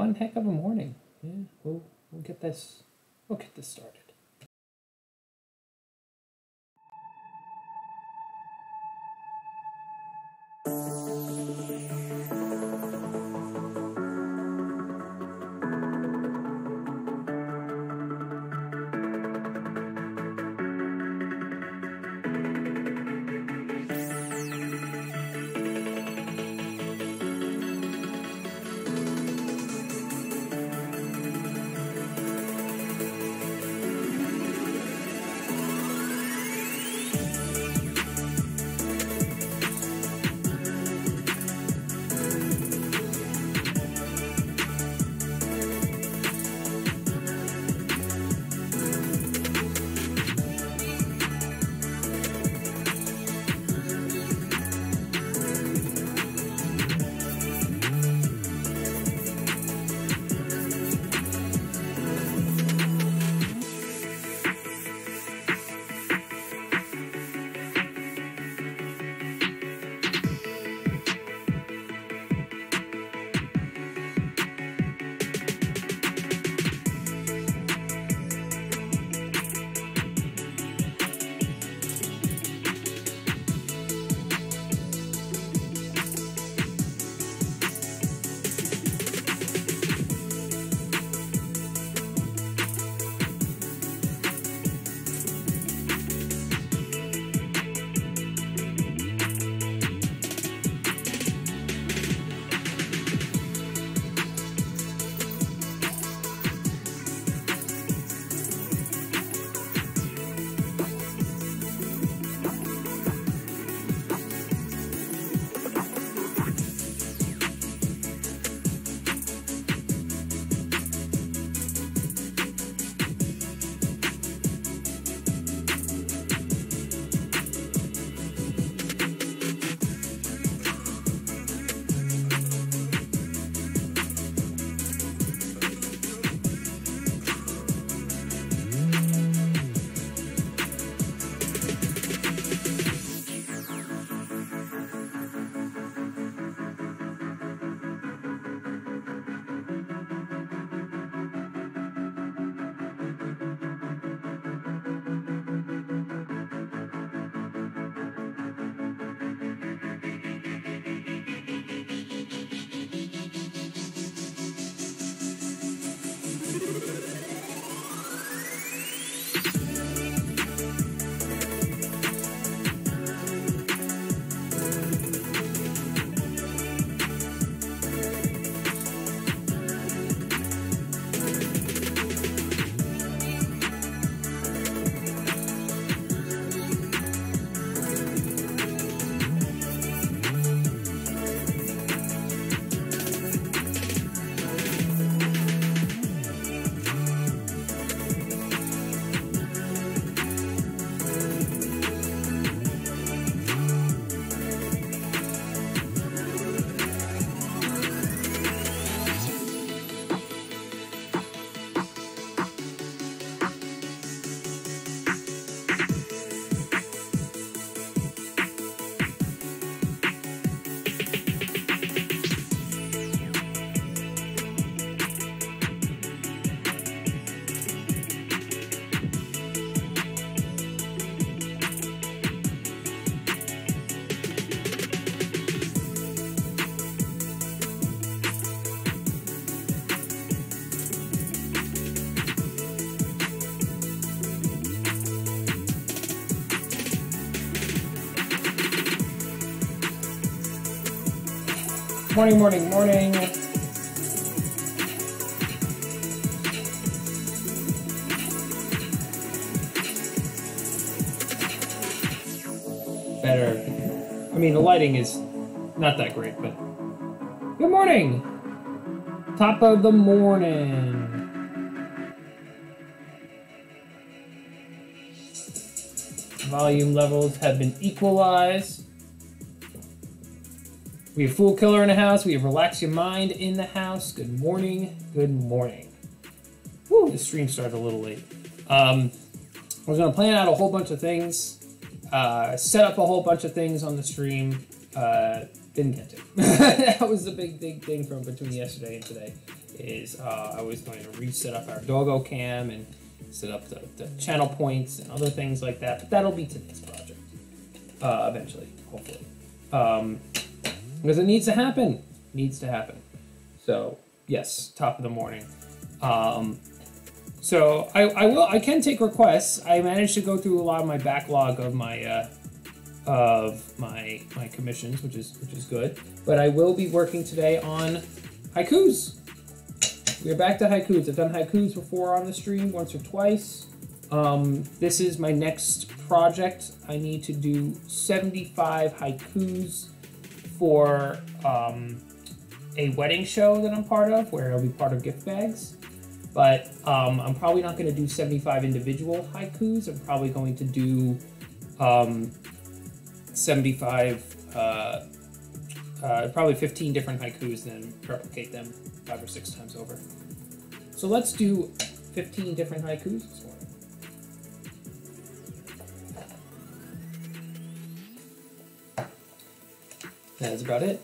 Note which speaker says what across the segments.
Speaker 1: one heck of a morning. Yeah, we'll get this started. Morning, morning, morning. Better. I mean, the lighting is not that great, but good morning. Top of the morning. Volume levels have been equalized. We have Fool Killer in the house. We have Relax Your Mind in the house. Good morning. Good morning. Woo, the stream started a little late. I was going to plan out a whole bunch of things, set up a whole bunch of things on the stream. Didn't get to. That was the big thing from between yesterday and today. is I was going to reset up our doggo cam and set up the channel points and other things like that. But that'll be today's project eventually, hopefully, because it needs to happen. Needs to happen. So yes, top of the morning. So I can take requests. I managed to go through a lot of my backlog of my my commissions, which is good. But I will be working today on haikus. We're back to haikus. I've done haikus before on the stream, once or twice. This is my next project. I need to do 75 haikus for a wedding show that I'm part of, where I'll be part of gift bags. But I'm probably not going to do 75 individual haikus. I'm probably going to do 75, probably 15 different haikus, and then replicate them 5 or 6 times over. So let's do 15 different haikus this morning. That is about it.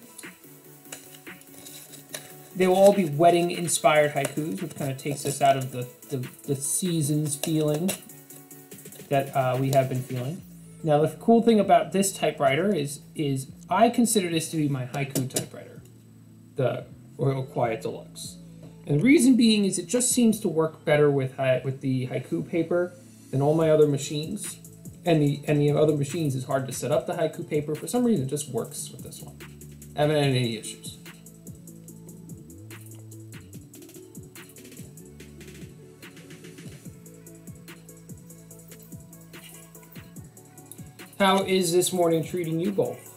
Speaker 1: They will all be wedding-inspired haikus, which kind of takes us out of the seasons feeling that we have been feeling. Now, the cool thing about this typewriter is I consider this to be my haiku typewriter, the Royal Quiet Deluxe. And the reason being is it just seems to work better with the haiku paper than all my other machines. And the other machines is hard to set up the haiku paper. For some reason, it just works with this one. I haven't had any issues. How is this morning treating you both?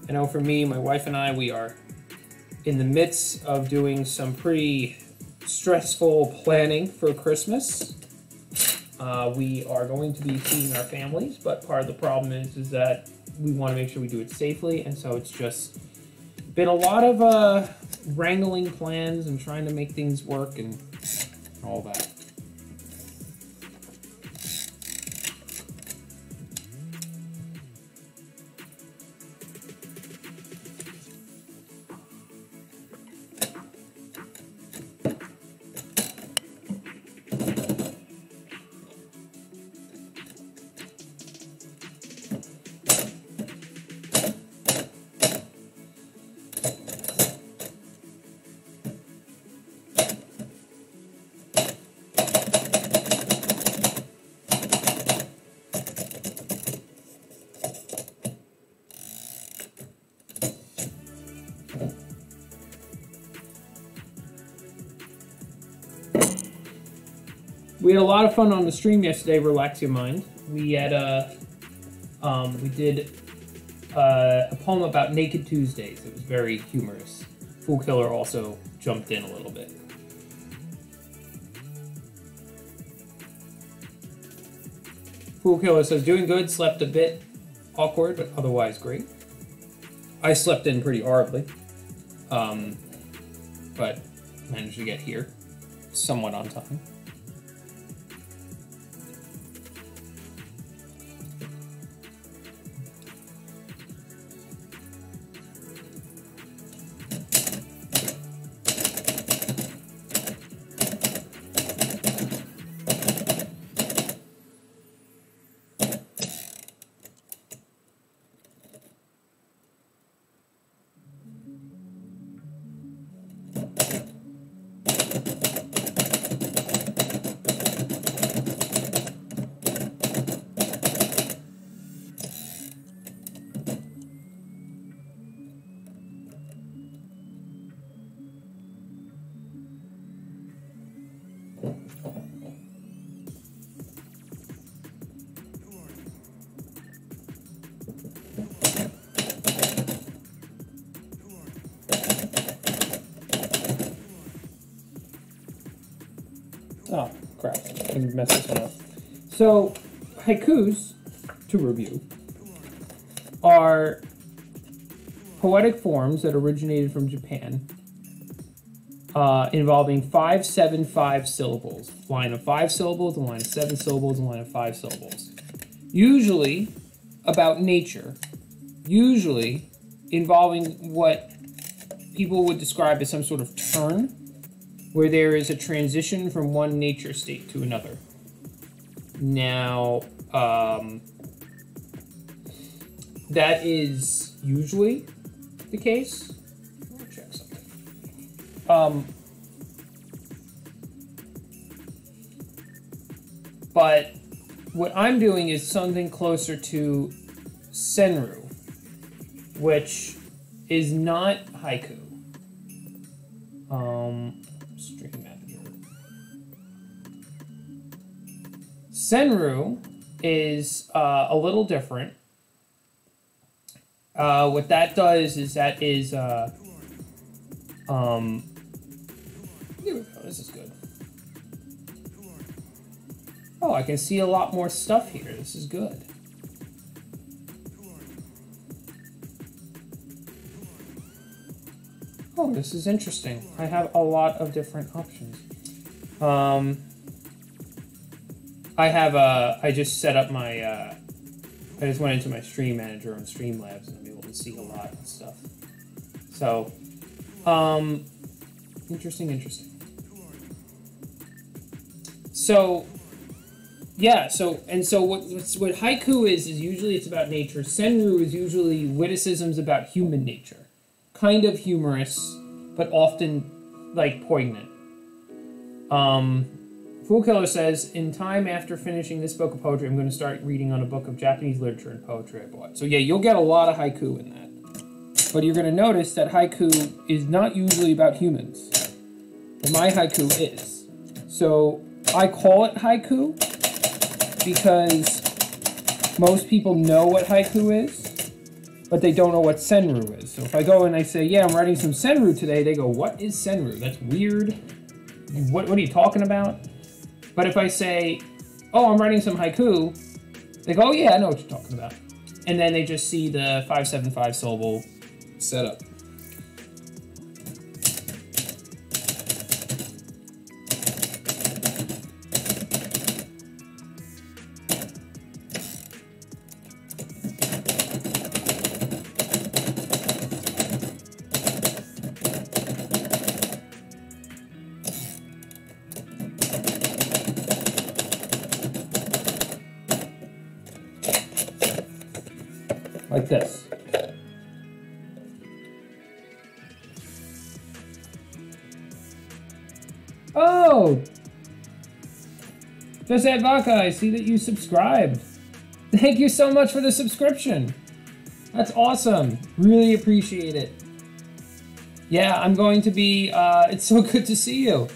Speaker 1: I know for me, my wife and I, we are in the midst of doing some pretty stressful planning for Christmas. We are going to be seeing our families, but part of the problem is that we want to make sure we do it safely, and so it's just been a lot of wrangling plans and trying to make things work and all that. We had a lot of fun on the stream yesterday, Relax Your Mind. We had we did a poem about Naked Tuesdays. It was very humorous. Fool Killer also jumped in a little bit. Fool Killer says, doing good, slept a bit awkward, but otherwise great. I slept in pretty horribly, but managed to get here somewhat on time. Oh, crap. I can mess this one up. So, haikus, to review, are poetic forms that originated from Japan, involving 5, 7, 5 syllables. A line of 5 syllables, a line of 7 syllables, a line of 5 syllables. Usually about nature. Usually involving what people would describe as some sort of turn, where there is a transition from one nature state to another. Now, that is usually the case. I'll check something. But what I'm doing is something closer to senru, which is not haiku. Stream map here. Senru is a little different. What that does is here we go, this is good. Oh, I can see a lot more stuff here. This is good. Oh, this is interesting. I have a lot of different options. I just set up my, I just went into my stream manager on Streamlabs and I'm able to see a lot of stuff. So, interesting. So, yeah, so what haiku is usually it's about nature. Senru is usually witticisms about human nature. Kind of humorous, but often, like, poignant. Fool Killer says, in time after finishing this book of poetry, I'm going to start reading on a book of Japanese literature and poetry I bought. So yeah, you'll get a lot of haiku in that. But you're going to notice that haiku is not usually about humans. But my haiku is. So I call it haiku because most people know what haiku is, but they don't know what senru is. So if I go and I say, yeah, I'm writing some senru today, they go, what is senru? That's weird. What are you talking about? But if I say, oh, I'm writing some haiku, they go, oh yeah, I know what you're talking about. And then they just see the 575 syllable setup. Like this. Oh! Just Vodka, I see that you subscribed. Thank you so much for the subscription. That's awesome. Really appreciate it. Yeah, I'm going to be, it's so good to see you.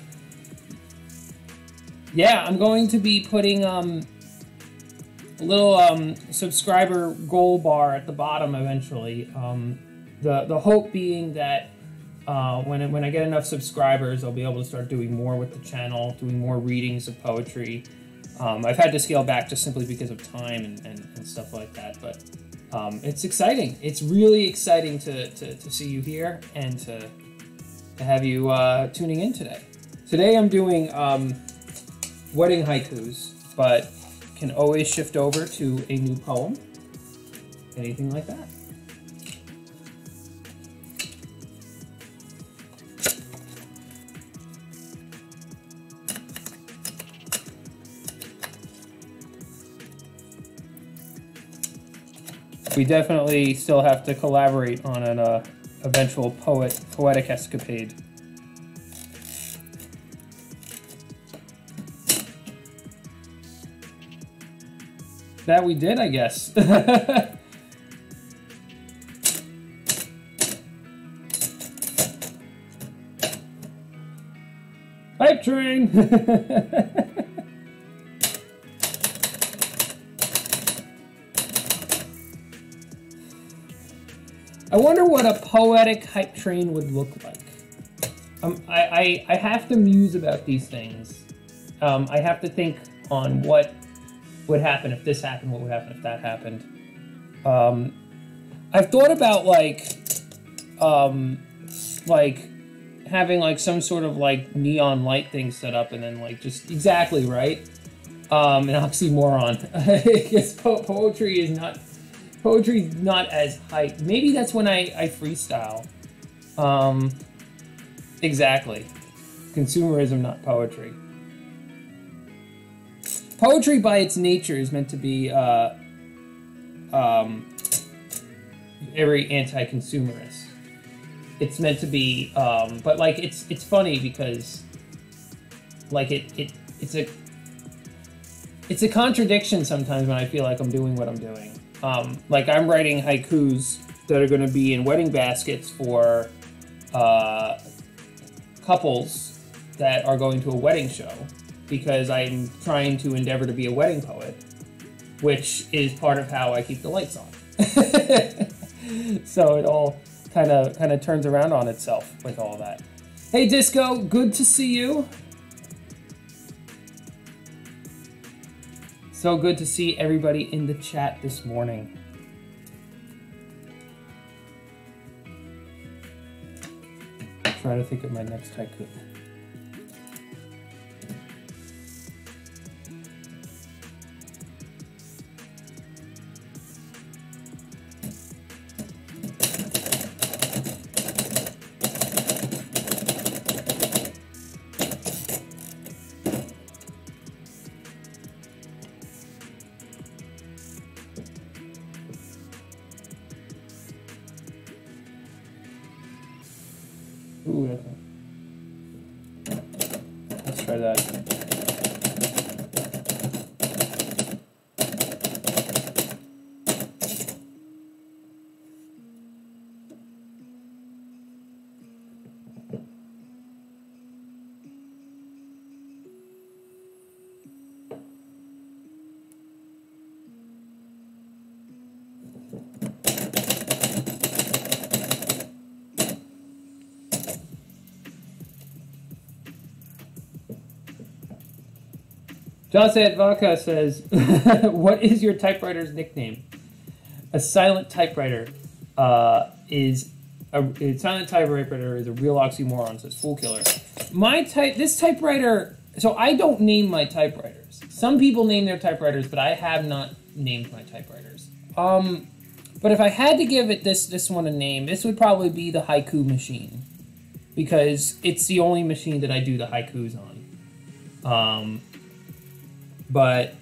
Speaker 1: Yeah, I'm going to be putting, a little subscriber goal bar at the bottom eventually. The hope being that when I get enough subscribers, I'll be able to start doing more with the channel, doing more readings of poetry. I've had to scale back just simply because of time and stuff like that, but it's exciting. It's really exciting to see you here and to have you tuning in today. Today I'm doing wedding haikus, but can always shift over to a new poem, anything like that. We definitely still have to collaborate on an eventual poetic escapade. That we did, I guess. Pipe train! I wonder what a poetic hype train would look like. I have to muse about these things. I have to think on what would happen if this happened, what would happen if that happened. I've thought about like having like some sort of like neon light thing set up and then like just exactly right. An oxymoron. I guess poetry is not as hype. Maybe that's when I freestyle. Exactly. Consumerism, not poetry. Poetry, by its nature, is meant to be very anti-consumerist. It's meant to be, but like it's funny because like it's a contradiction sometimes when I feel like I'm doing what I'm doing. Like I'm writing haikus that are going to be in wedding baskets for couples that are going to a wedding show, because I'm trying to endeavor to be a wedding poet, which is part of how I keep the lights on. So it all kind of turns around on itself with all that. Hey Disco, good to see you. So good to see everybody in the chat this morning. Try to think of my next haiku. Ooh, let's try that. Josette Vaca says, what is your typewriter's nickname? A silent typewriter is a silent typewriter is a real oxymoron, says Fool Killer. This typewriter, so I don't name my typewriters. Some people name their typewriters, but I have not named my typewriters. But if I had to give it this one a name, this would probably be the haiku machine, because it's the only machine that I do the haikus on. But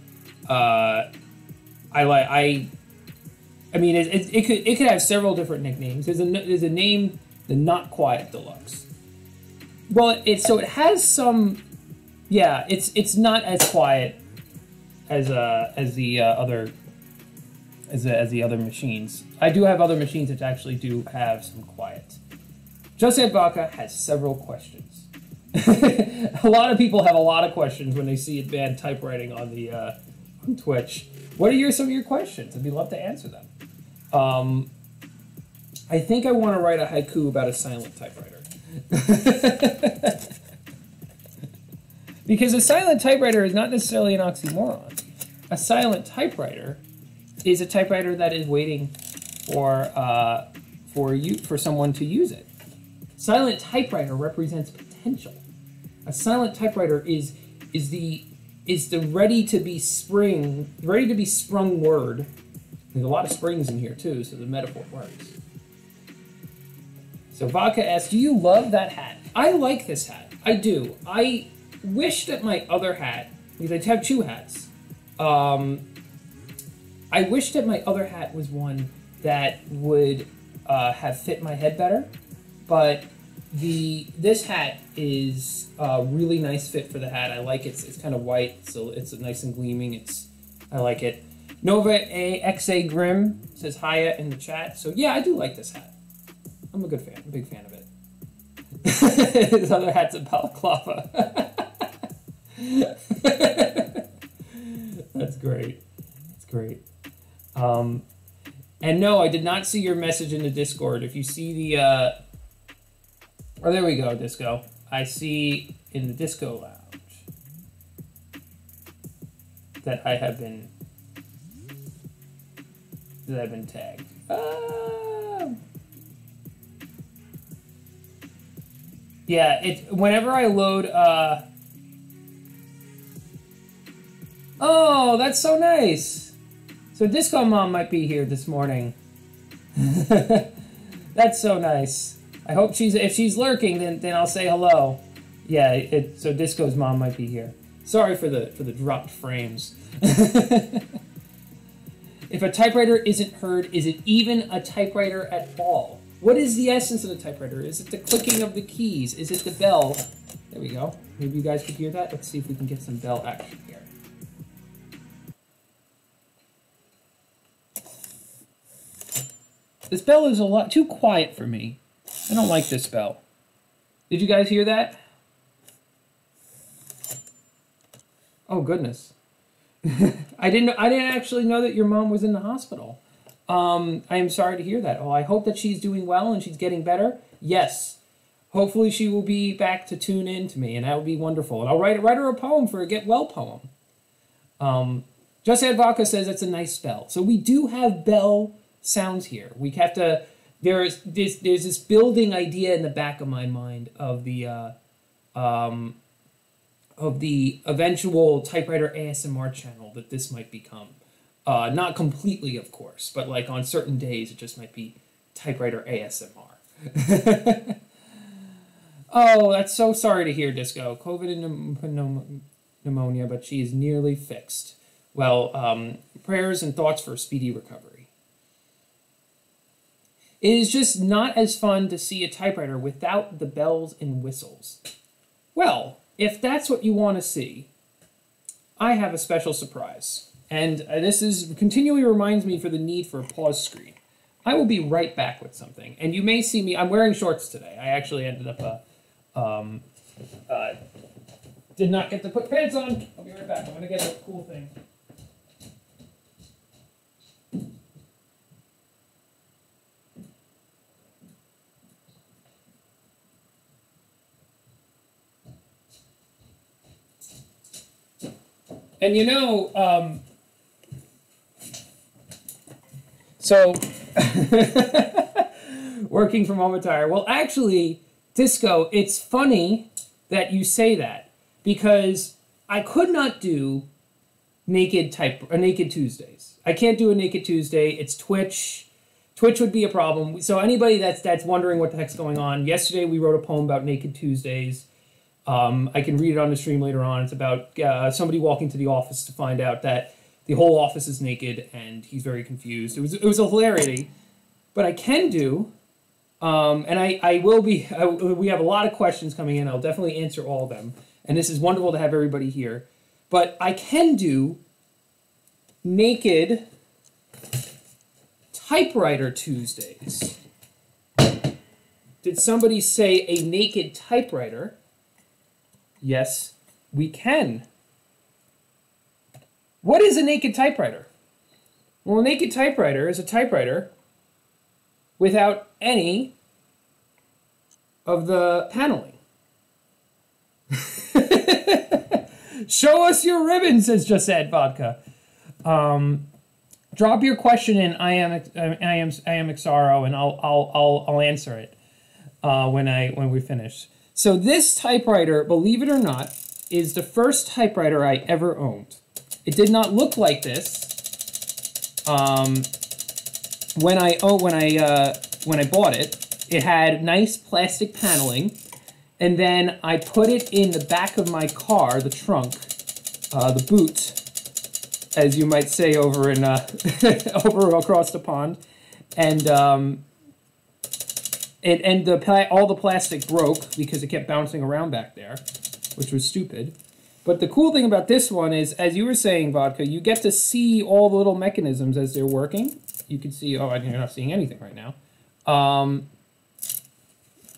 Speaker 1: I mean, it could have several different nicknames. There's a name, the Not Quiet Deluxe. Well, it has some, yeah. It's not as quiet as the other machines. I do have other machines that actually do have some quiet. Joseph Baca has several questions. A lot of people have a lot of questions when they see bad typewriting on the on Twitch. What are some of your questions? I'd love to answer them. I think I want to write a haiku about a silent typewriter. Because a silent typewriter is not necessarily an oxymoron. A silent typewriter is a typewriter that is waiting for someone to use it. Silent typewriter represents potential. A silent typewriter is the ready to be sprung word. There's a lot of springs in here too, so the metaphor works. So Vodka asks, do you love that hat? I like this hat. I do. I wish that my other hat, because I have two hats, I wish that my other hat was one that would have fit my head better, but this hat is a really nice fit for the hat. I like it. It's kind of white, so it's nice and gleaming. I like it. Nova XA Grim says hiya in the chat. So yeah, I do like this hat. I'm a big fan of it. His other hat's a balaclava. That's great. That's great. And no, I did not see your message in the Discord. If you see the oh, there we go, Disco. I see in the Disco Lounge that I've been tagged. Yeah, whenever I load oh, that's so nice. So Disco Mom might be here this morning. That's so nice. I hope if she's lurking, then I'll say hello. Yeah, so Disco's mom might be here. Sorry for the dropped frames. If a typewriter isn't heard, is it even a typewriter at all? What is the essence of the typewriter? Is it the clicking of the keys? Is it the bell? There we go. Maybe you guys could hear that. Let's see if we can get some bell action here. This bell is a lot too quiet for me. I don't like this bell. Did you guys hear that? Oh goodness. I didn't actually know that your mom was in the hospital. I am sorry to hear that. Oh, I hope that she's doing well and she's getting better. Yes. Hopefully she will be back to tune in to me, and that would be wonderful. And I'll write her a poem for a Get Well poem. Just Ed Vodka says that's a nice bell. So we do have bell sounds here. We have to. There's this building idea in the back of my mind of the eventual typewriter ASMR channel that this might become. Not completely, of course, but like on certain days it just might be typewriter ASMR. Oh, that's so sorry to hear, Disco. COVID and pneumonia, but she is nearly fixed. Well, prayers and thoughts for a speedy recovery. It is just not as fun to see a typewriter without the bells and whistles. Well, if that's what you want to see, I have a special surprise. And this continually reminds me for the need for a pause screen. I will be right back with something. And you may see me, I'm wearing shorts today. I actually ended up, did not get to put pants on. I'll be right back. I'm going to get a cool thing. And you know, so working from home attire. Well, actually, Disco, it's funny that you say that because I could not do Naked Tuesdays. I can't do a Naked Tuesday. It's Twitch. Twitch would be a problem. So anybody that's wondering what the heck's going on, yesterday we wrote a poem about Naked Tuesdays. I can read it on the stream later on. It's about somebody walking to the office to find out that the whole office is naked, and he's very confused. It was a hilarity, but I can do, and I will be. We have a lot of questions coming in. I'll definitely answer all of them, and this is wonderful to have everybody here. But I can do Naked Typewriter Tuesdays. Did somebody say a naked typewriter? Yes, we can. What is a naked typewriter? Well, a naked typewriter is a typewriter without any of the paneling. Show us your ribbon, says Just Add Vodka. Drop your question in. I am Xaro, and I'll answer it when we finish. So this typewriter, believe it or not, is the first typewriter I ever owned. It did not look like this when I bought it. It had nice plastic paneling, and then I put it in the back of my car, the trunk, the boot, as you might say over in over across the pond, and all the plastic broke because it kept bouncing around back there, which was stupid. But the cool thing about this one is, as you were saying, Vodka, you get to see all the little mechanisms as they're working. You can see, oh, you're not seeing anything right now.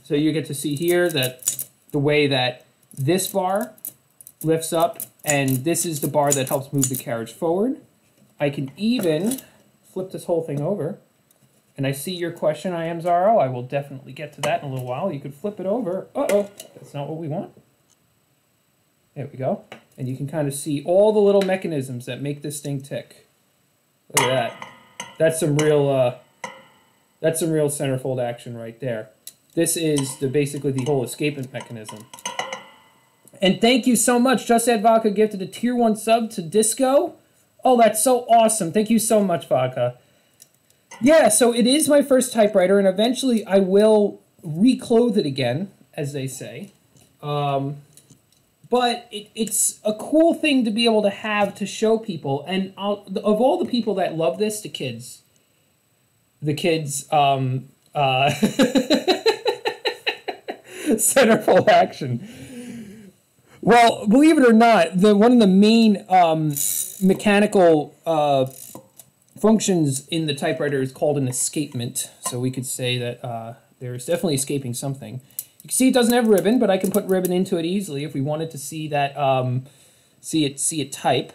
Speaker 1: So you get to see here that the way that this bar lifts up, and this is the bar that helps move the carriage forward. I can even flip this whole thing over. And I see your question, I am Zaro. I will definitely get to that in a little while. You could flip it over. Uh-oh, that's not what we want. There we go. And you can kind of see all the little mechanisms that make this thing tick. Look at that. That's some real centerfold action right there. This is basically the whole escapement mechanism. And thank you so much. Just Add Vodka gifted a tier 1 sub to Disco. Oh, that's so awesome. Thank you so much, Vodka. Yeah, so it is my first typewriter, and eventually I will reclothe it again, as they say. But it's a cool thing to be able to have to show people. And of all the people that love this, the kids, centerfold action. Well, believe it or not, one of the main mechanical functions in the typewriter is called an escapement. So we could say that there's definitely escaping something. You can see it doesn't have ribbon, but I can put ribbon into it easily if we wanted to see that, see it type,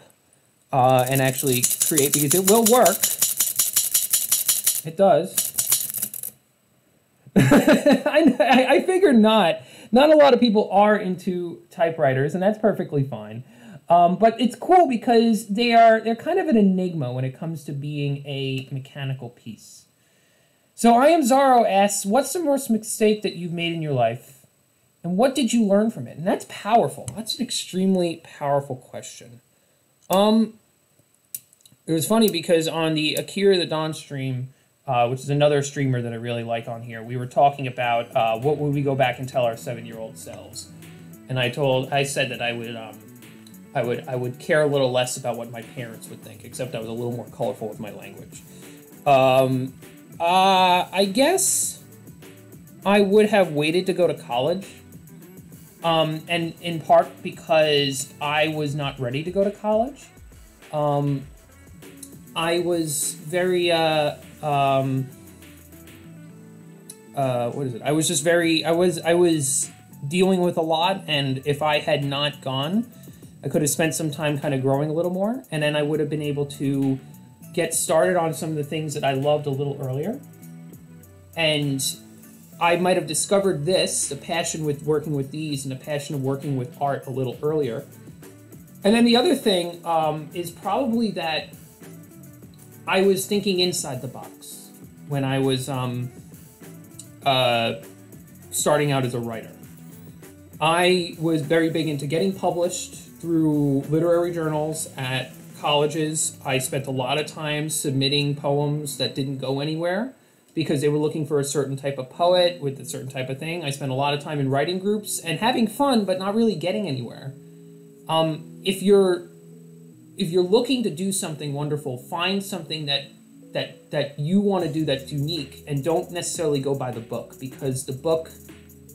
Speaker 1: and actually create, because it will work. It does. I figure not. Not a lot of people are into typewriters, and that's perfectly fine. But it's cool because they're kind of an enigma when it comes to being a mechanical piece. So I Am Zorro asks, what's the worst mistake that you've made in your life? And what did you learn from it? And that's powerful. That's an extremely powerful question. It was funny because on the Akira the Dawn stream, which is another streamer that I really like on here, we were talking about what would we go back and tell our 7-year-old selves. And I said that I would care a little less about what my parents would think, except I was a little more colorful with my language. I guess I would have waited to go to college, and in part because I was not ready to go to college. I was very, what is it? I was just very, I was dealing with a lot, and if I had not gone, I could have spent some time kind of growing a little more, and then I would have been able to get started on some of the things that I loved a little earlier. And I might have discovered this, the passion with working with these and the passion of working with art a little earlier. And then the other thing is probably that I was thinking inside the box when I was starting out as a writer. I was very big into getting published through literary journals at colleges. I spent a lot of time submitting poems that didn't go anywhere because they were looking for a certain type of poet with a certain type of thing. I spent a lot of time in writing groups and having fun, but not really getting anywhere. If you're looking to do something wonderful, find something that you want to do that's unique, and don't necessarily go by the book, because the book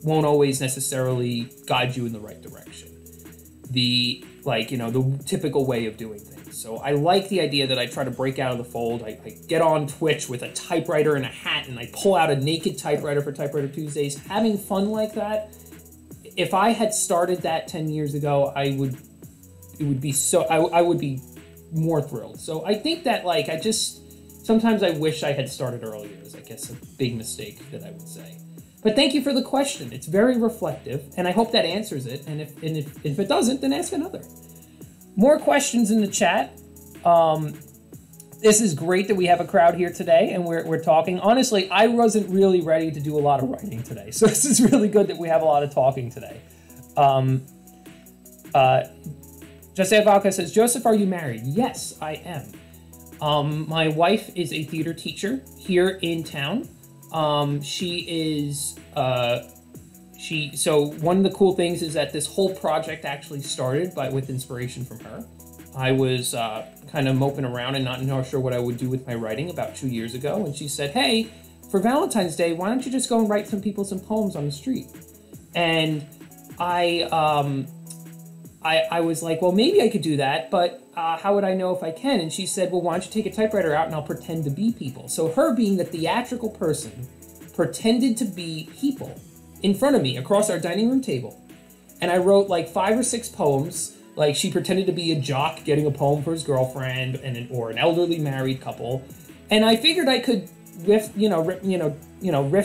Speaker 1: won't always necessarily guide you in the right direction. The typical way of doing things. So I like the idea that I try to break out of the fold. I get on Twitch with a typewriter and a hat, and I pull out a Naked Typewriter for Typewriter Tuesdays, having fun like that. If I had started that 10 years ago, I would be more thrilled. So I think that sometimes I wish I had started earlier is, I guess, a big mistake that I would say. But thank you for the question. It's very reflective, and I hope that answers it. And if it doesn't, then ask another. More questions in the chat. This is great that we have a crowd here today, and we're talking. Honestly, I wasn't really ready to do a lot of writing today, so this is really good that we have a lot of talking today. Jose Valka says, Joseph, are you married? Yes, I am. My wife is a theater teacher here in town. So one of the cool things is that this whole project actually started with inspiration from her. I was kind of moping around and not sure what I would do with my writing about 2 years ago, and she said, hey, for Valentine's Day, why don't you just go and write some poems on the street? And I was like, well, maybe I could do that, but how would I know if I can? And she said, well, why don't you take a typewriter out and I'll pretend to be people. So her being the theatrical person pretended to be people in front of me across our dining room table. And I wrote like 5 or 6 poems. Like, she pretended to be a jock getting a poem for his girlfriend, or an elderly married couple. And I figured I could riff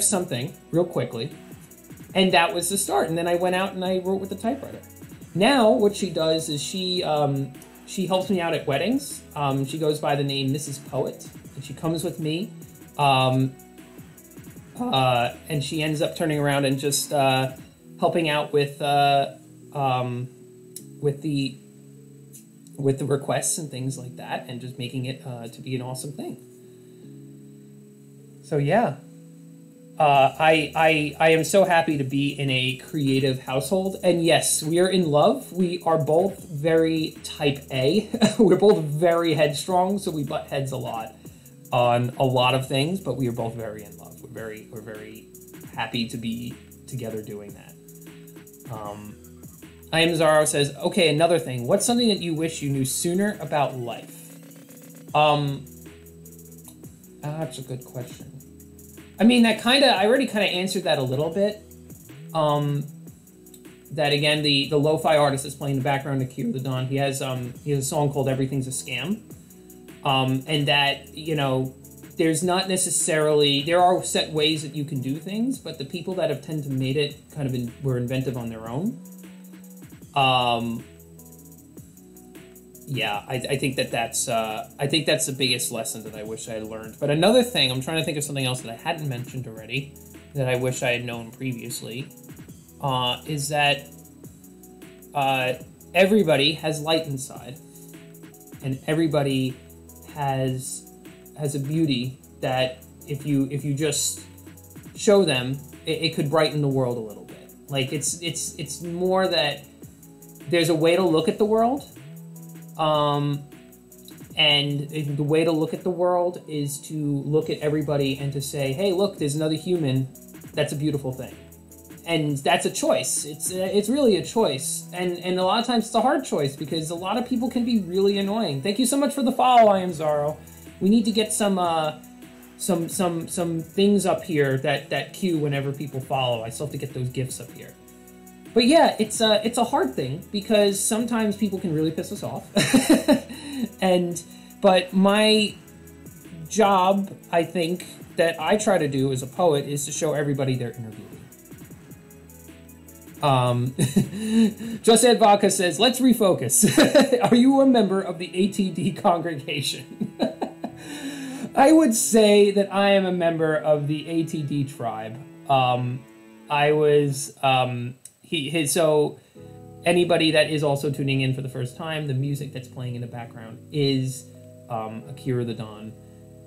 Speaker 1: something real quickly. And that was the start. And then I went out and I wrote with the typewriter. Now, what she does is she helps me out at weddings. She goes by the name Mrs. Poet, and she comes with me. And she ends up turning around and just helping out with the requests and things like that, and just making it to be an awesome thing. So yeah. I am so happy to be in a creative household. And yes, we are in love. We are both very type A. We're both very headstrong, so we butt heads a lot on a lot of things, but we are both very in love. We're very happy to be together doing that. I am Zaro says, okay, another thing. What's something that you wish you knew sooner about life? That's a good question. I mean, I already kind of answered that a little bit. That again, the lo-fi artist that's playing in the background, Naked the Dawn, he has a song called Everything's a Scam. And that, you know, there's not necessarily, there are set ways that you can do things, but the people that have tended to made it kind of were inventive on their own. Yeah, I think that's the biggest lesson that I wish I had learned. But another thing, I'm trying to think of something else that I hadn't mentioned already, that I wish I had known previously, is that everybody has light inside, and everybody has a beauty that if you just show them, it could brighten the world a little bit. Like it's more that there's a way to look at the world. And the way to look at the world is to look at everybody and to say, hey, look, there's another human. That's a beautiful thing. And that's a choice. It's really a choice. And a lot of times it's a hard choice because a lot of people can be really annoying. Thank you so much for the follow, I am Zaro. We need to get some things up here that cue whenever people follow. I still have to get those gifts up here. But yeah, it's a hard thing because sometimes people can really piss us off. But my job, I think, that I try to do as a poet is to show everybody their inner beauty. José Vaca says, let's refocus. Are you a member of the ATD congregation? I would say that I am a member of the ATD tribe. So anybody that is also tuning in for the first time, the music that's playing in the background is Akira the Dawn,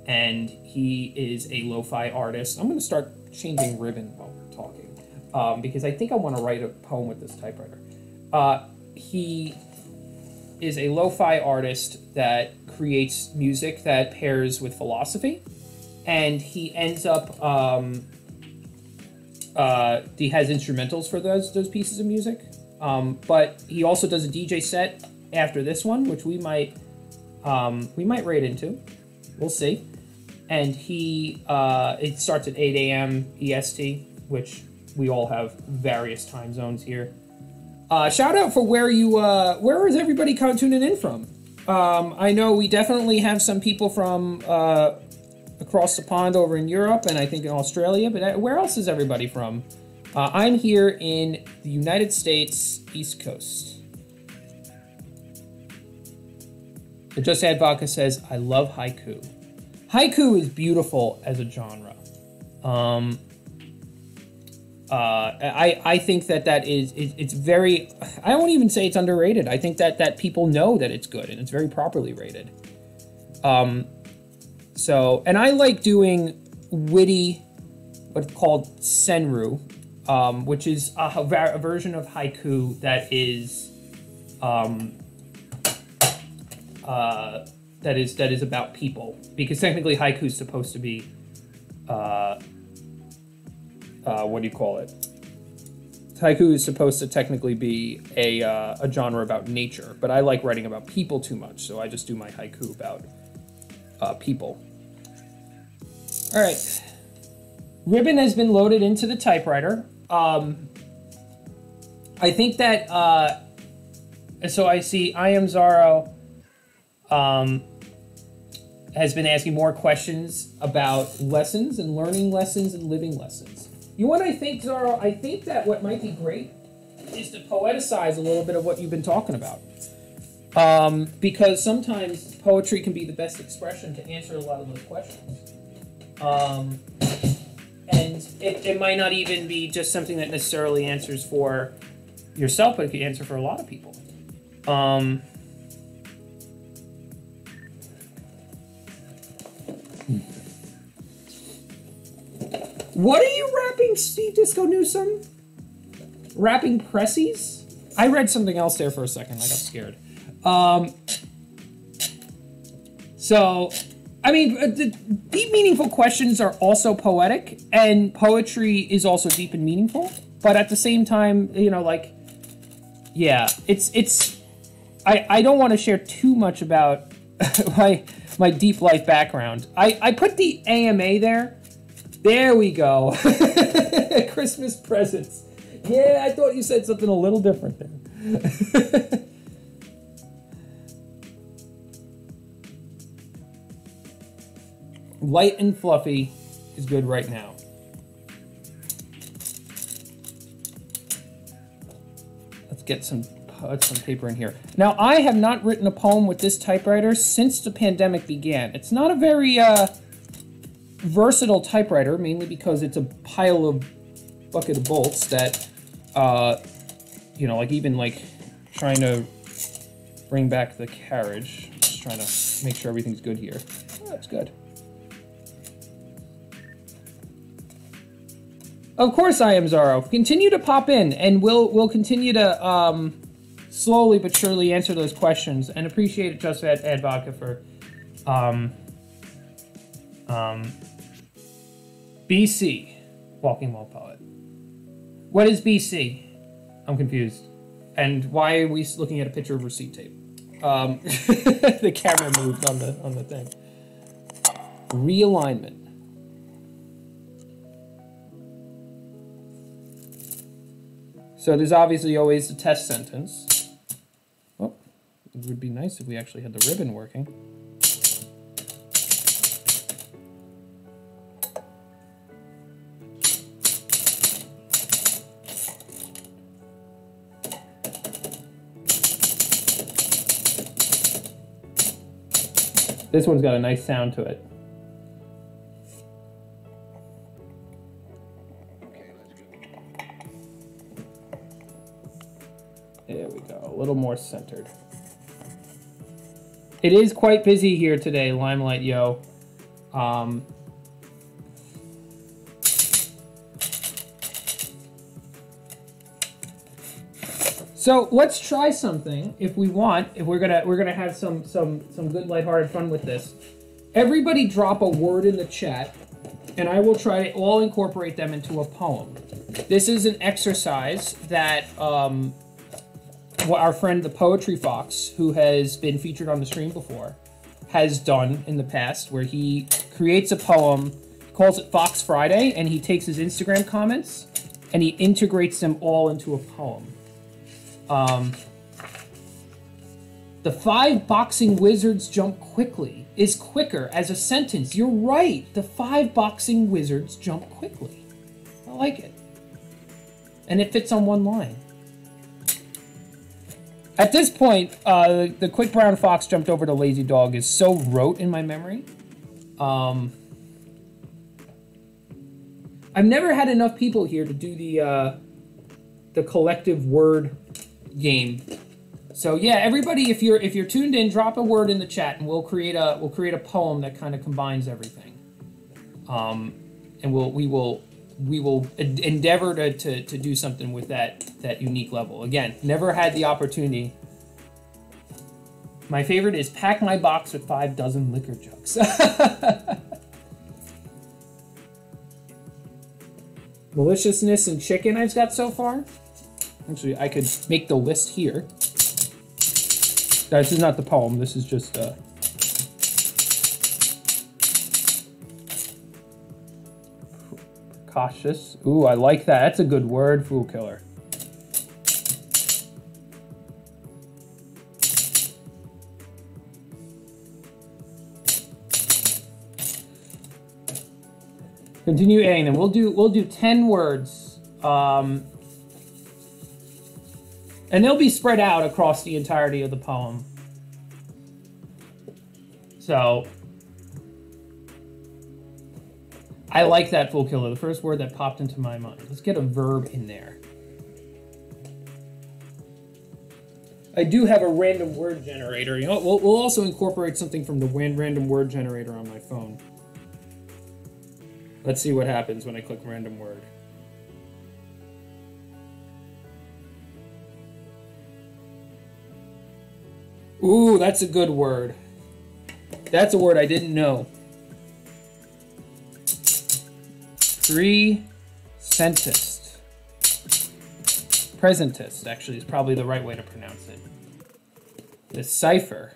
Speaker 1: and he is a lo-fi artist. I'm going to start changing ribbon while we're talking, because I think I want to write a poem with this typewriter. He is a lo-fi artist that creates music that pairs with philosophy, and he ends up he has instrumentals for those pieces of music, but he also does a DJ set after this one, which we might raid into. We'll see. And it starts at 8 a.m. EST, which we all have various time zones here. Shout out for where is everybody tuning in from? I know we definitely have some people from across the pond over in Europe, and I think in Australia, but where else is everybody from? I'm here in the United States, East Coast. Just Add Vodka says, I love haiku. Haiku is beautiful as a genre. I think it's very, I won't even say it's underrated. I think that people know that it's good and it's very properly rated. And I like doing witty, what's called senru, which is a version of haiku that is about people, because technically haiku is supposed to be what do you call it? Haiku is supposed to technically be a genre about nature, but I like writing about people too much, so I just do my haiku about people. All right, ribbon has been loaded into the typewriter. I think that so I see I am Zaro has been asking more questions about lessons and learning lessons and living lessons. You know what I think, Zaro? I think that what might be great is to poeticize a little bit of what you've been talking about. Because sometimes poetry can be the best expression to answer a lot of those questions. And it might not even be just something that necessarily answers for yourself, but it could answer for a lot of people. What are you rapping, Steve Disco Newsom? Rapping Pressies? I read something else there for a second. I got scared. So, I mean, the deep, meaningful questions are also poetic, and poetry is also deep and meaningful. But at the same time, you know, like, yeah, I don't want to share too much about my deep life background. I put the AMA there. There we go. Christmas presents. Yeah, I thought you said something a little different there. Light and fluffy is good right now. Let's get some paper in here. Now, I have not written a poem with this typewriter since the pandemic began. It's not a very versatile typewriter, mainly because it's a bucket of bolts that, you know, like even like trying to bring back the carriage. Just trying to make sure everything's good here. Oh, that's good. Of course I am, Zaro. Continue to pop in, and we'll continue to slowly but surely answer those questions. And appreciate it, Just Ed Vodka, for BC, Walking Wall Poet. What is BC? I'm confused. And why are we looking at a picture of receipt tape? The camera moved on the thing. Realignment. So there's obviously always a test sentence. Oh, it would be nice if we actually had the ribbon working. This one's got a nice sound to it. There we go, a little more centered. It is quite busy here today, Limelight Yo. So let's try something if we want. If we're gonna have some good lighthearted fun with this. Everybody drop a word in the chat, and I will try to all incorporate them into a poem. This is an exercise that our friend the Poetry Fox, who has been featured on the stream before, has done in the past, where he creates a poem, calls it Fox Friday, and he takes his Instagram comments and he integrates them all into a poem. The 5 boxing wizards jump quickly is quicker as a sentence. You're right. The 5 boxing wizards jump quickly. I like it. And it fits on one line. At this point, the quick brown fox jumped over to lazy dog is so rote in my memory. I've never had enough people here to do the collective word game. So yeah, everybody, if you're tuned in, drop a word in the chat, and we'll create a poem that kind of combines everything. And we will endeavor to do something with that unique level. Again, never had the opportunity. My favorite is pack my box with 5 dozen liquor jugs. Maliciousness and chicken I've got so far. Actually, I could make the list here. This is not the poem. This is just cautious. Ooh, I like that. That's a good word, fool killer. Continue adding them. We'll do 10 words. And they'll be spread out across the entirety of the poem. So, I like that, fool killer. The first word that popped into my mind. Let's get a verb in there. I do have a random word generator. You know, we'll also incorporate something from the random word generator on my phone. Let's see what happens when I click random word. Ooh, that's a good word. That's a word I didn't know. Presentist. Presentist, actually, is probably the right way to pronounce it. Decipher.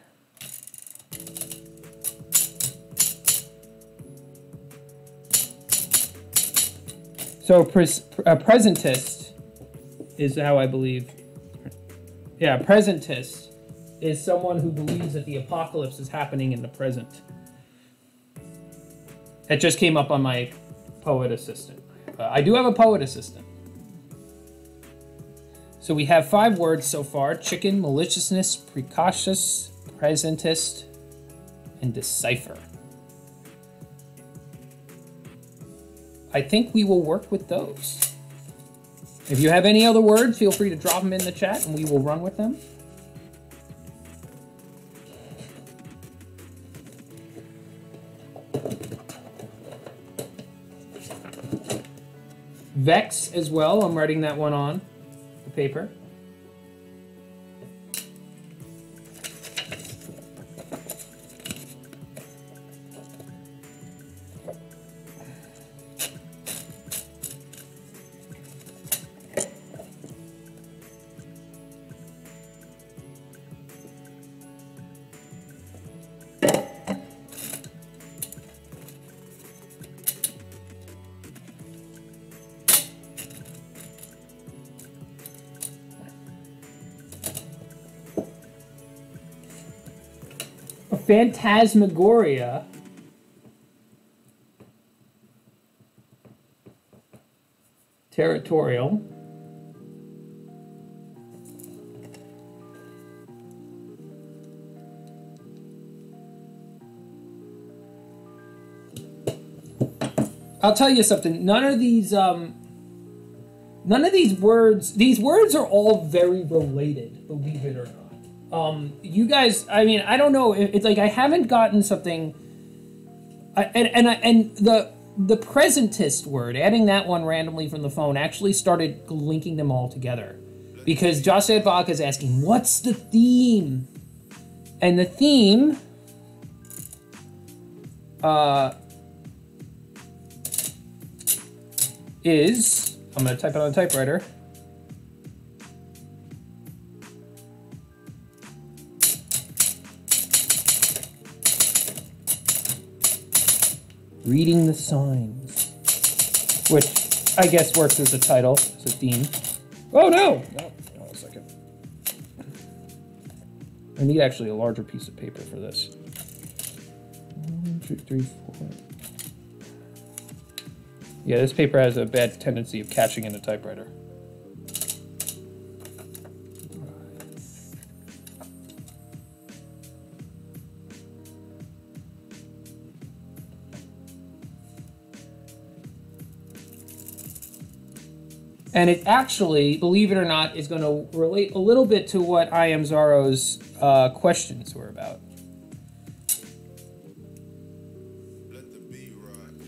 Speaker 1: So, presentist is how I believe. Yeah, presentist is someone who believes that the apocalypse is happening in the present. That just came up on my poet assistant. I do have a poet assistant. So we have 5 words so far: chicken, maliciousness, precautious, presentist, and decipher. I think we will work with those. If you have any other words, feel free to drop them in the chat and we will run with them. Vex as well, I'm writing that one on the paper. Phantasmagoria. Territorial. I'll tell you something. None of these words. These words are all very related, believe it or not. You guys, I mean, I don't know. It's like I haven't gotten something. And the presentist word, adding that one randomly from the phone, actually started linking them all together, because Josh Adbach is asking, "What's the theme?" And the theme is, I'm going to type it on a typewriter. Reading the signs, which I guess works as a title, as a theme. Oh no! No, hold on a second. I need actually a larger piece of paper for this. 1, 2, 3, 4. Yeah, this paper has a bad tendency of catching in a typewriter. And it actually, believe it or not, is going to relate a little bit to what I Am Zaro's questions were about.
Speaker 2: Let the beat run.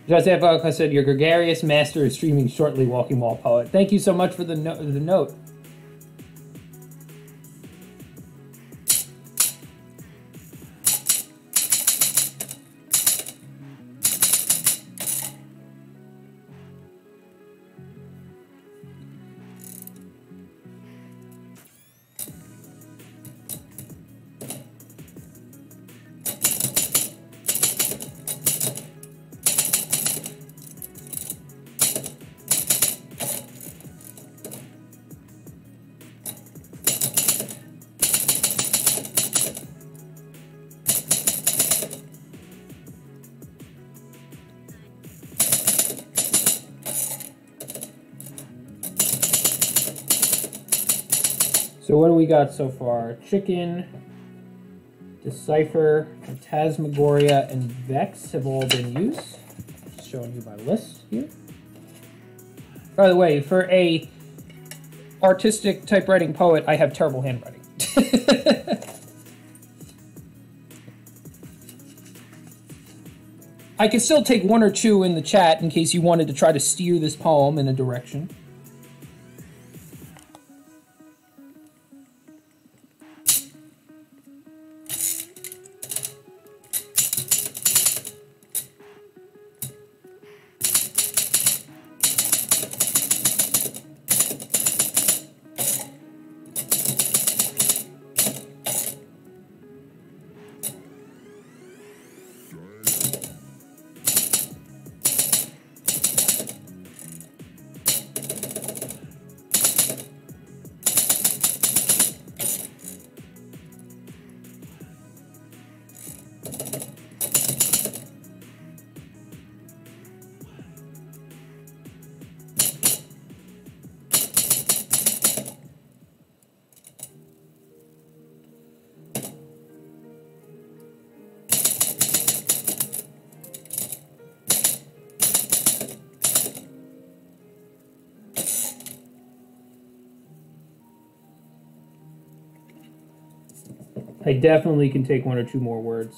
Speaker 1: Just I said, your gregarious master is streaming shortly, Walking Wall Poet. Thank you so much for the note. So what do we got so far? Chicken, Decipher, Phantasmagoria, and Vex have all been used. Just showing you my list here. By the way, for a artistic typewriting poet, I have terrible handwriting. I can still take one or two in the chat in case you wanted to try to steer this poem in a direction. I definitely can take one or two more words.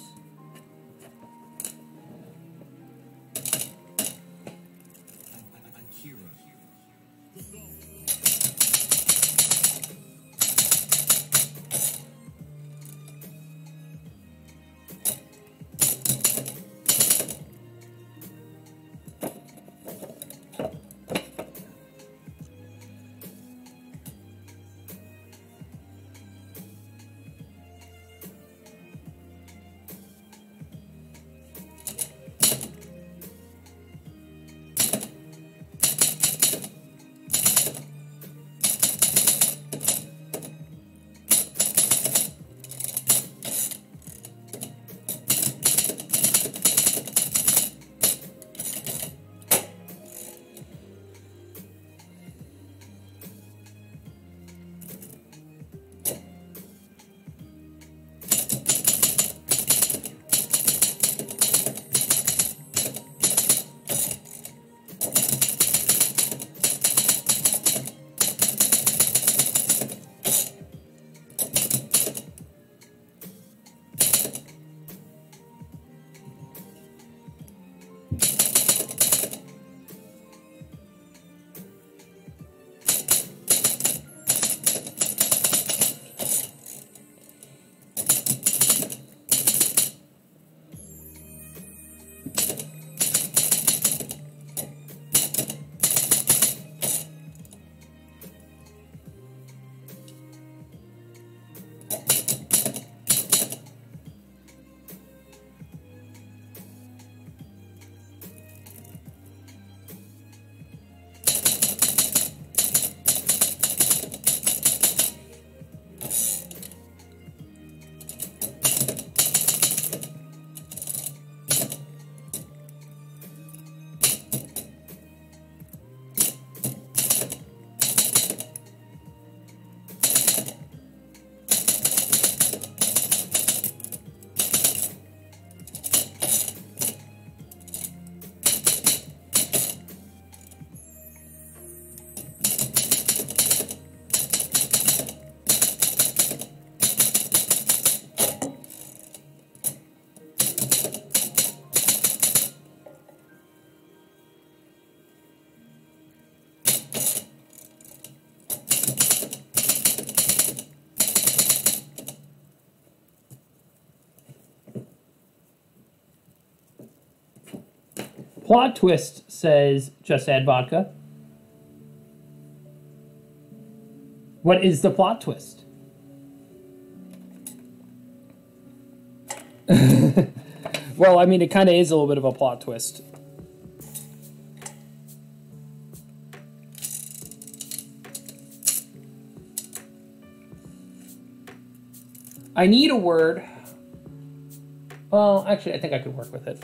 Speaker 1: Plot twist, says Just Add Vodka. What is the plot twist? Well, I mean, it kind of is a little bit of a plot twist. I need a word. Well, actually, I think I could work with it.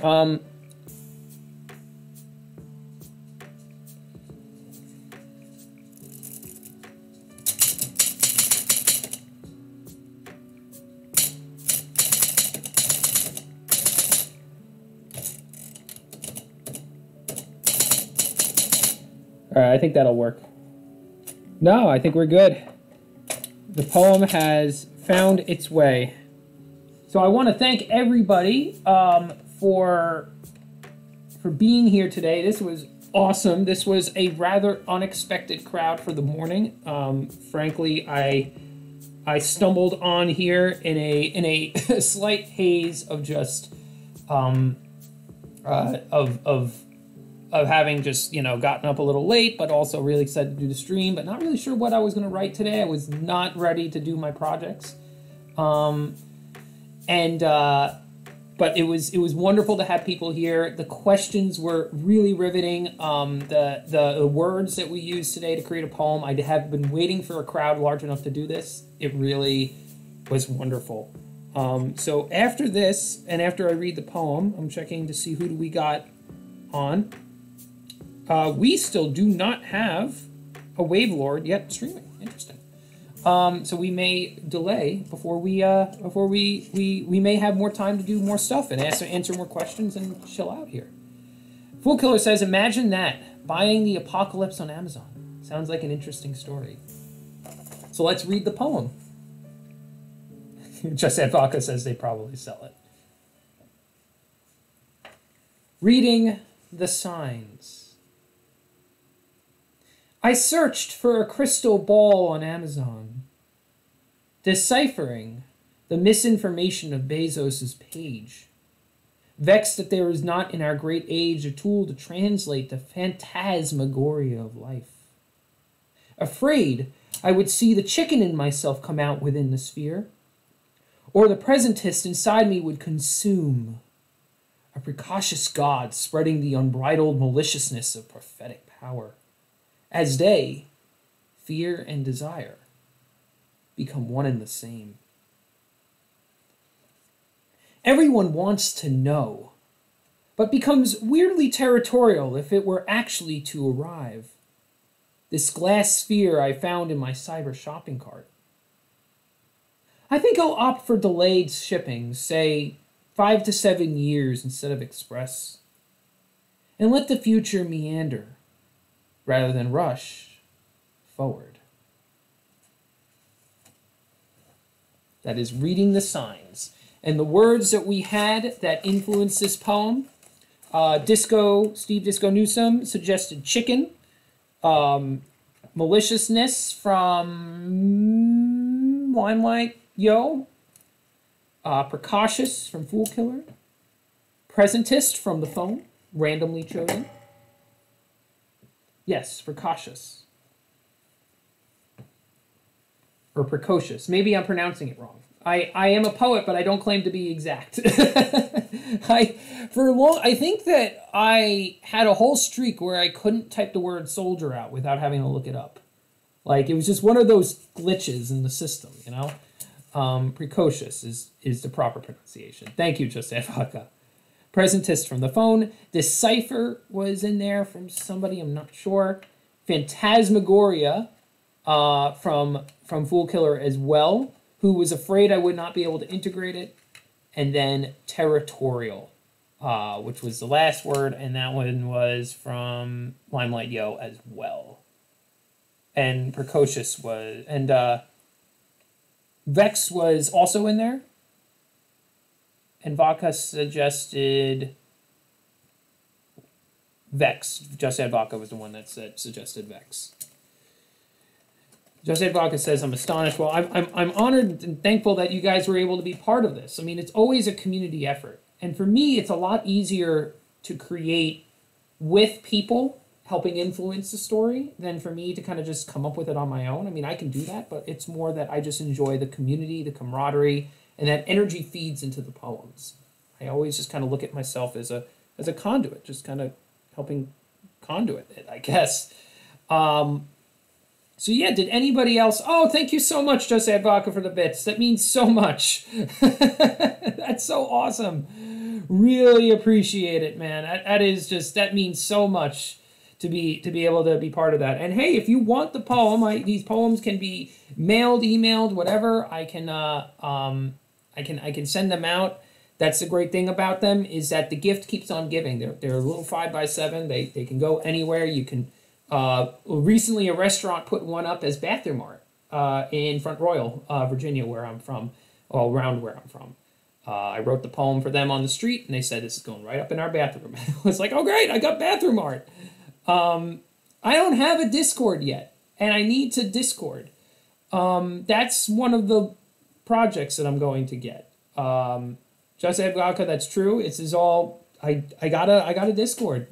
Speaker 1: All right, I think that'll work. No, I think we're good. The poem has found its way. So I want to thank everybody for being here today. This was awesome. This was a rather unexpected crowd for the morning. Frankly, I stumbled on here in a slight haze of just of having just, you know, gotten up a little late, but also really excited to do the stream, but not really sure what I was going to write today. I was not ready to do my projects. But it was wonderful to have people here. The questions were really riveting. The words that we used today to create a poem, I have been waiting for a crowd large enough to do this. It really was wonderful. So after this, and after I read the poem, I'm checking to see who do we got on. We still do not have a Wave Lord yet streaming. Interesting. So we may delay before we may have more time to do more stuff and answer more questions and chill out here. Fool Killer says, imagine that, buying the apocalypse on Amazon. Sounds like an interesting story. So let's read the poem. Just Add Vodka says they probably sell it. Reading the signs. I searched for a crystal ball on Amazon, deciphering the misinformation of Bezos's page, vexed that there is not in our great age a tool to translate the phantasmagoria of life, afraid I would see the chicken in myself come out within the sphere, or the presentist inside me would consume, a precautious God spreading the unbridled maliciousness of prophetic power, as they, fear and desire, become one and the same. Everyone wants to know, but becomes weirdly territorial if it were actually to arrive. This glass sphere I found in my cyber shopping cart. I think I'll opt for delayed shipping, say 5 to 7 years instead of express, and let the future meander rather than rush forward. That is Reading the Signs. And the words that we had that influenced this poem, Steve Disco Newsome suggested chicken, maliciousness from Limelight Yo, precautious from Fool Killer, presentist from the phone, randomly chosen. Yes, precautious. Or precocious. Maybe I'm pronouncing it wrong. I am a poet, but I don't claim to be exact. I think that I had a whole streak where I couldn't type the word soldier out without having to look it up. Like, it was just one of those glitches in the system, you know? Precocious is the proper pronunciation. Thank you, Just Add Vodka. Presentist from the phone. Decipher was in there from somebody, I'm not sure. Phantasmagoria from Fool Killer as well, who was afraid I would not be able to integrate it. And then territorial, which was the last word, and that one was from Limelight Yo as well. And precocious was, and Vex was also in there. And Vodka suggested Vex. Just Add Vodka was the one that suggested Vex. Just Add Vodka says, I'm astonished. Well, I'm honored and thankful that you guys were able to be part of this. I mean, it's always a community effort. And for me, it's a lot easier to create with people helping influence the story than for me to kind of just come up with it on my own. I mean, I can do that, but it's more that I just enjoy the community, the camaraderie, and that energy feeds into the poems. I always just kind of look at myself as a conduit, just kind of helping conduit it, I guess. So yeah, did anybody else? Oh, thank you so much, Jose Vodka, for the bits. That means so much. That's so awesome. Really appreciate it, man. That means so much to be able to be part of that. And hey, if you want the poem, these poems can be mailed, emailed, whatever. I can send them out. That's the great thing about them, is that the gift keeps on giving. They're a little 5x7. They can go anywhere. You can. Recently, a restaurant put one up as bathroom art in Front Royal, Virginia, where I'm from, or around where I'm from. I wrote the poem for them on the street, and they said, this is going right up in our bathroom. I was like, oh, great, I got bathroom art. I don't have a Discord yet, and I need to Discord. That's one of the projects that I'm going to get. Just Edgaka, that's true. I got a Discord.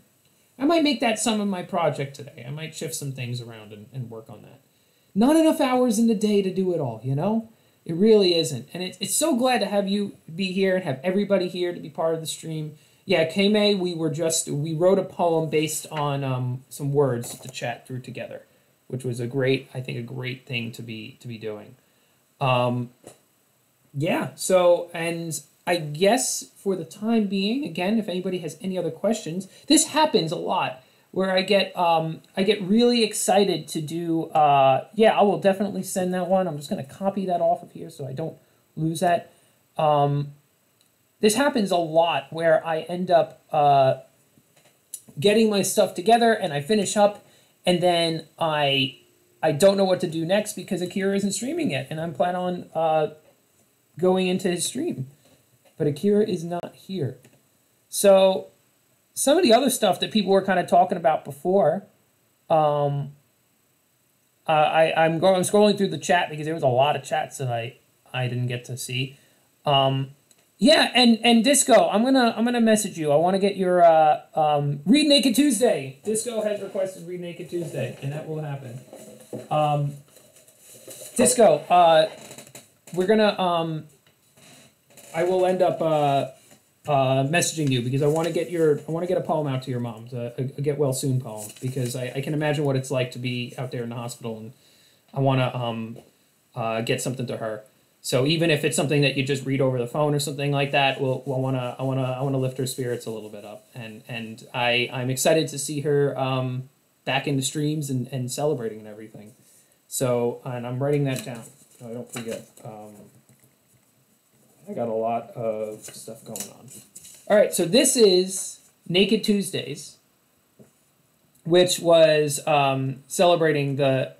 Speaker 1: I might make that some of my project today. I might shift some things around and work on that. Not enough hours in the day to do it all, you know? It really isn't. And it's so glad to have you be here and have everybody here to be part of the stream. Yeah, K-May, we wrote a poem based on some words to chat through together, which was a great thing to be doing. Yeah, so, and I guess for the time being, again, if anybody has any other questions, this happens a lot where I get really excited to do, yeah, I will definitely send that one. I'm just going to copy that off of here so I don't lose that. This happens a lot where I end up getting my stuff together and I finish up, and then I don't know what to do next because Akira isn't streaming yet, and I'm planning on going into his stream. But Akira is not here. So some of the other stuff that people were kind of talking about before, I'm scrolling through the chat because there was a lot of chats that I didn't get to see. Yeah, and Disco, I'm gonna message you. I want to get your Read Naked Tuesday. Disco has requested Read Naked Tuesday, and that will happen. Disco, we're gonna I will end up messaging you because I want to get a poem out to your mom, a get well soon poem, because I can imagine what it's like to be out there in the hospital, and I want to get something to her. So even if it's something that you just read over the phone or something like that, I want to lift her spirits a little bit up, and I'm excited to see her back in the streams and celebrating and everything. So, and I'm writing that down so I don't forget. I got a lot of stuff going on. All right, so this is Naked Tuesdays, which was celebrating Fool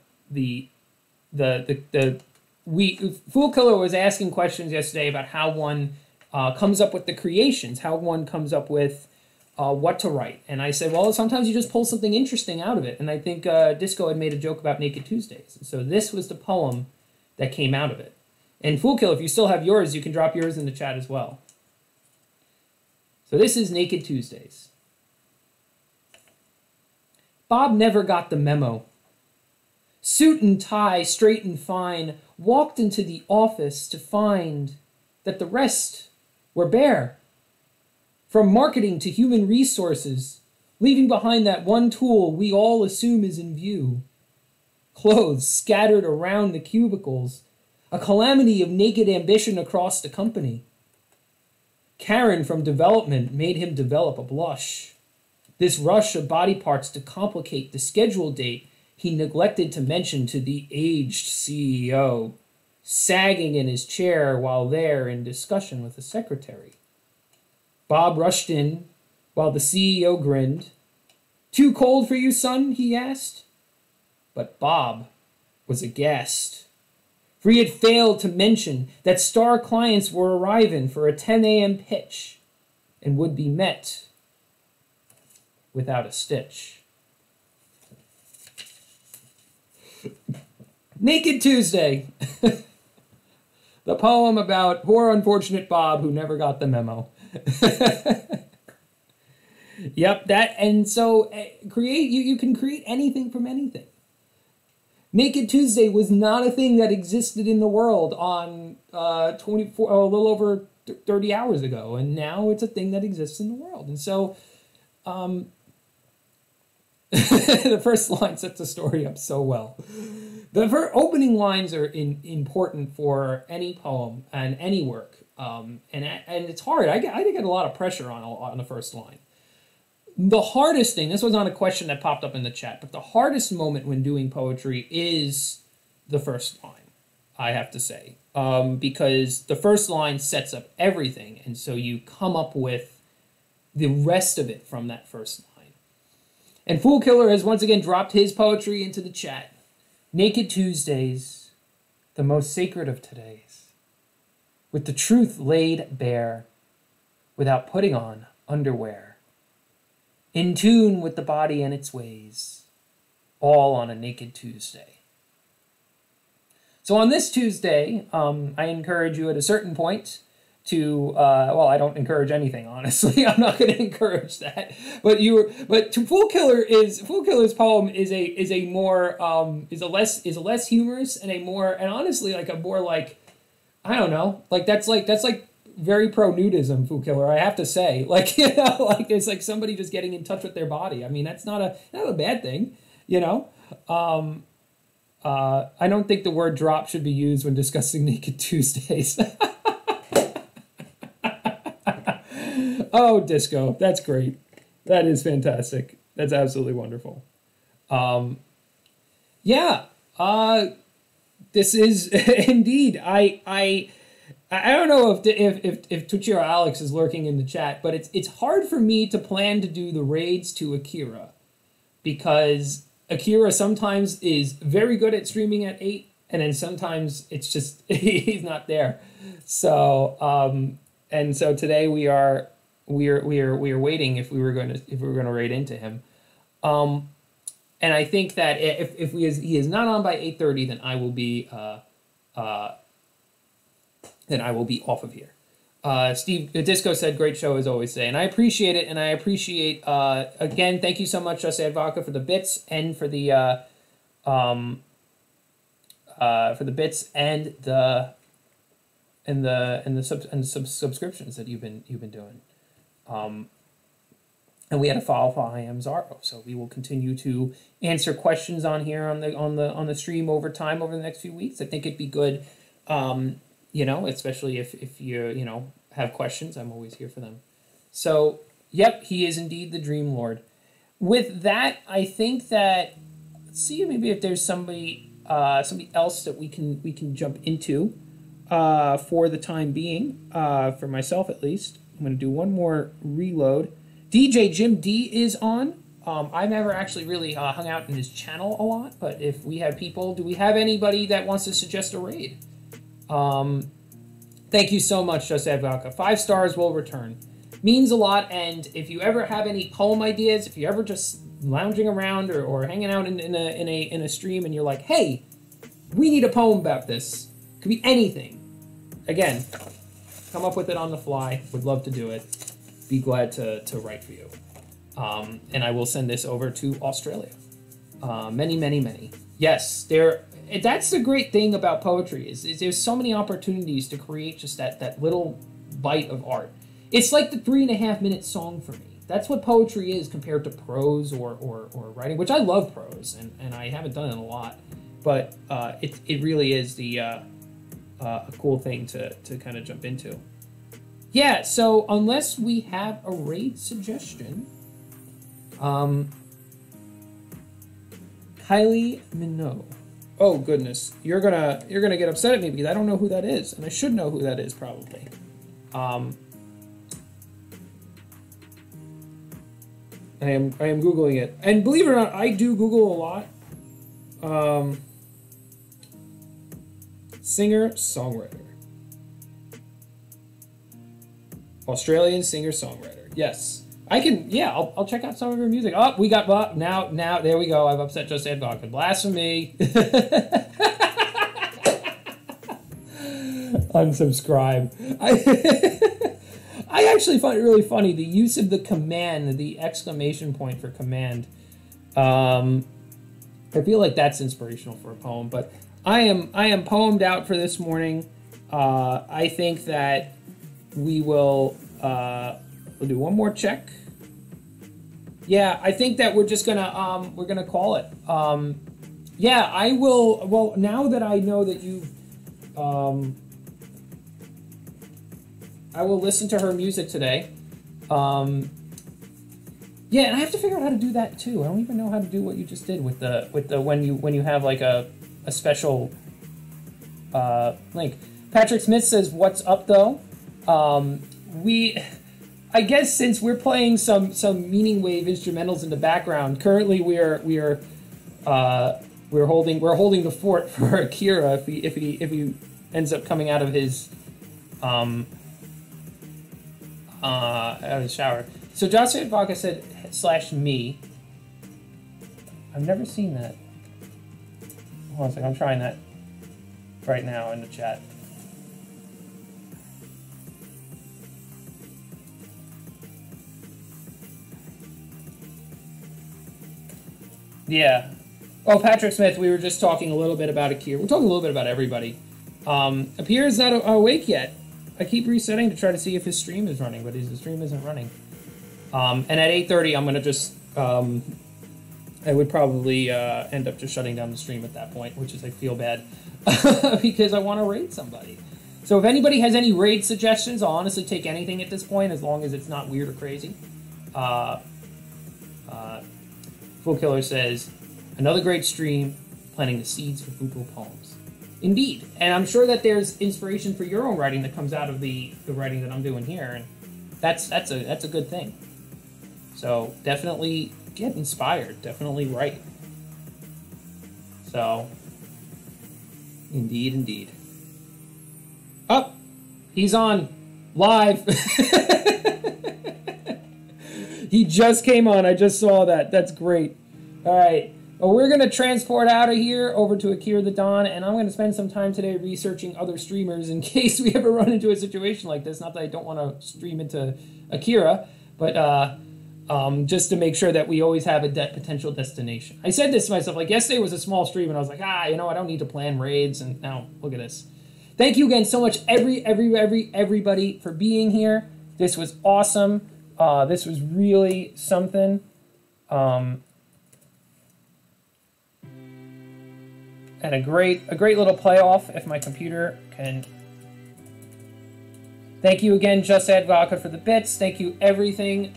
Speaker 1: Killer was asking questions yesterday about how one comes up with the creations, how one comes up with what to write. And I said, well, sometimes you just pull something interesting out of it. And I think Disco had made a joke about Naked Tuesdays. So this was the poem that came out of it. And Fool Killer, if you still have yours, you can drop yours in the chat as well. So this is Naked Tuesdays. Bob never got the memo. Suit and tie, straight and fine, walked into the office to find that the rest were bare. From marketing to human resources, leaving behind that one tool we all assume is in view. Clothes scattered around the cubicles, a calamity of naked ambition across the company. Karen from development made him develop a blush. This rush of body parts to complicate the schedule date he neglected to mention to the aged CEO, sagging in his chair while there in discussion with the secretary. Bob rushed in while the CEO grinned. "Too cold for you, son?" he asked. But Bob was aghast, for he had failed to mention that star clients were arriving for a 10 a.m. pitch and would be met without a stitch. Naked Tuesday, the poem about poor unfortunate Bob who never got the memo. Yep, that, and so create, you can create anything from anything. Naked Tuesday was not a thing that existed in the world on a little over 30 hours ago, and now it's a thing that exists in the world. And so the first line sets the story up so well. The opening lines are important for any poem and any work, and it's hard. I get a lot of pressure on the first line. The hardest thing, this was not a question that popped up in the chat, but the hardest moment when doing poetry is the first line, I have to say, because the first line sets up everything, and so you come up with the rest of it from that first line. And Fool Killer has once again dropped his poetry into the chat. Naked Tuesdays, the most sacred of todays, with the truth laid bare, without putting on underwear. In tune with the body and its ways, all on a Naked Tuesday. So on this Tuesday, I encourage you at a certain point to, well, I don't encourage anything, honestly. I'm not going to encourage that. But to Fool Killer's poem is less humorous and and honestly like a more like, I don't know, like that's like very pro nudism, Fool Killer, I have to say. Like, you know, like it's like somebody just getting in touch with their body. I mean, that's not a bad thing, you know. I don't think the word drop should be used when discussing Naked Tuesdays. Oh, Disco, that's great. That is fantastic. That's absolutely wonderful. Yeah, this is indeed. I don't know if Tuchiro Alex is lurking in the chat, but it's hard for me to plan to do the raids to Akira, because Akira sometimes is very good at streaming at 8, and then sometimes it's just he's not there. So and so today we are waiting if we were going to raid into him. And I think that if he is not on by 8:30, then I will be off of here. Steve Disco said, great show as always, say, and I appreciate it, and I appreciate again, thank you so much, Just Vodka, for the bits and for the bits and the subscriptions that you've been doing. And we had a follow for I Am Zaro, so we will continue to answer questions on here on the stream over time over the next few weeks. I think it'd be good, you know, especially if you have questions. I'm always here for them. So, yep, he is indeed the Dream Lord. With that, I think that, let's see maybe if there's somebody else that we can jump into for the time being, for myself at least. I'm going to do one more reload. DJ Jim D is on. I've never actually really hung out in his channel a lot, but if we have people, do we have anybody that wants to suggest a raid? Thank you so much, Just Vodka. 5 stars will return. Means a lot, and if you ever have any poem ideas, if you're ever just lounging around or hanging out in a stream and you're like, hey, we need a poem about this. Could be anything. Again, come up with it on the fly. Would love to do it. Be glad to write for you. And I will send this over to Australia. Many. Yes, that's the great thing about poetry is there's so many opportunities to create just that little bite of art. It's like the 3.5-minute song for me. That's what poetry is compared to prose or writing, which I love prose, and I haven't done it a lot. But it really is a cool thing to kind of jump into. Yeah, so unless we have a raid suggestion, Kylie Minogue. Oh goodness, you're gonna get upset at me because I don't know who that is, and I should know who that is probably. I am Googling it, and believe it or not, I do Google a lot. Singer-songwriter. Australian singer-songwriter. Yes. I can, yeah, I'll check out some of her music. Oh, we got, now, there we go. I've upset Just Ed Vodka. Blasphemy. Unsubscribe. I I actually find it really funny, the use of the command, the exclamation point for command. I feel like that's inspirational for a poem, but I am poemed out for this morning. I think that we will we'll do one more check. Yeah, I think that we're just gonna we're gonna call it. Yeah, I will. Well, now that I know that you, I will listen to her music today. Yeah, and I have to figure out how to do that too. I don't even know how to do what you just did with the when you have like a special link. Patrick Smith says, "What's up though?" I guess since we're playing some meaning wave instrumentals in the background, currently we're holding the fort for Akira if he ends up coming out of his out of the shower. So Joshua Vodka said /me. I've never seen that. Hold on a second, I'm trying that right now in the chat. Yeah. Oh, Patrick Smith, we were just talking a little bit about Akira. We're talking a little bit about everybody. Akira's not awake yet. I keep resetting to try to see if his stream is running, but his stream isn't running. And at 8:30, I'm going to just... I would probably end up just shutting down the stream at that point, which is, I feel bad, because I want to raid somebody. So if anybody has any raid suggestions, I'll honestly take anything at this point, as long as it's not weird or crazy. Fool Killer says, another great stream, planting the seeds for Fuko poems. Indeed, and I'm sure that there's inspiration for your own writing that comes out of the writing that I'm doing here, and that's a good thing. So definitely get inspired, definitely write. So, indeed. Oh, he's on live. He just came on. I just saw that. That's great. All right. Well, we're going to transport out of here over to Akira the Don, and I'm going to spend some time today researching other streamers in case we ever run into a situation like this. Not that I don't want to stream into Akira, but just to make sure that we always have a potential destination. I said this to myself, like yesterday was a small stream, and I was like, I don't need to plan raids, and now look at this. Thank you again so much, everybody, for being here. This was awesome. This was really something. And a great little playoff if my computer can. Thank you again, Just Add Vodka, for the bits. Thank you, everybody.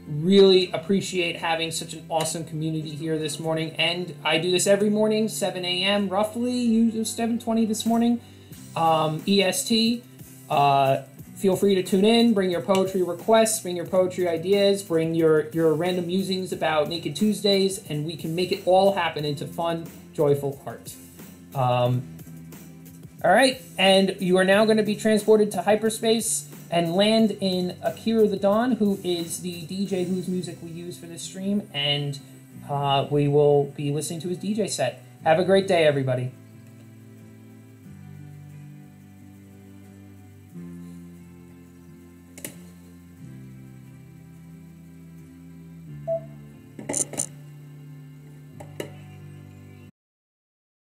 Speaker 1: Really appreciate having such an awesome community here this morning. And I do this every morning, 7 a.m. roughly, 7:20 this morning, EST. Feel free to tune in, bring your poetry requests, bring your poetry ideas, bring your random musings about Naked Tuesdays, and we can make it all happen into fun, joyful art. All right, and you are now going to be transported to hyperspace and land in Akira the Don, who is the DJ whose music we use for this stream, and we will be listening to his DJ set. Have a great day, everybody.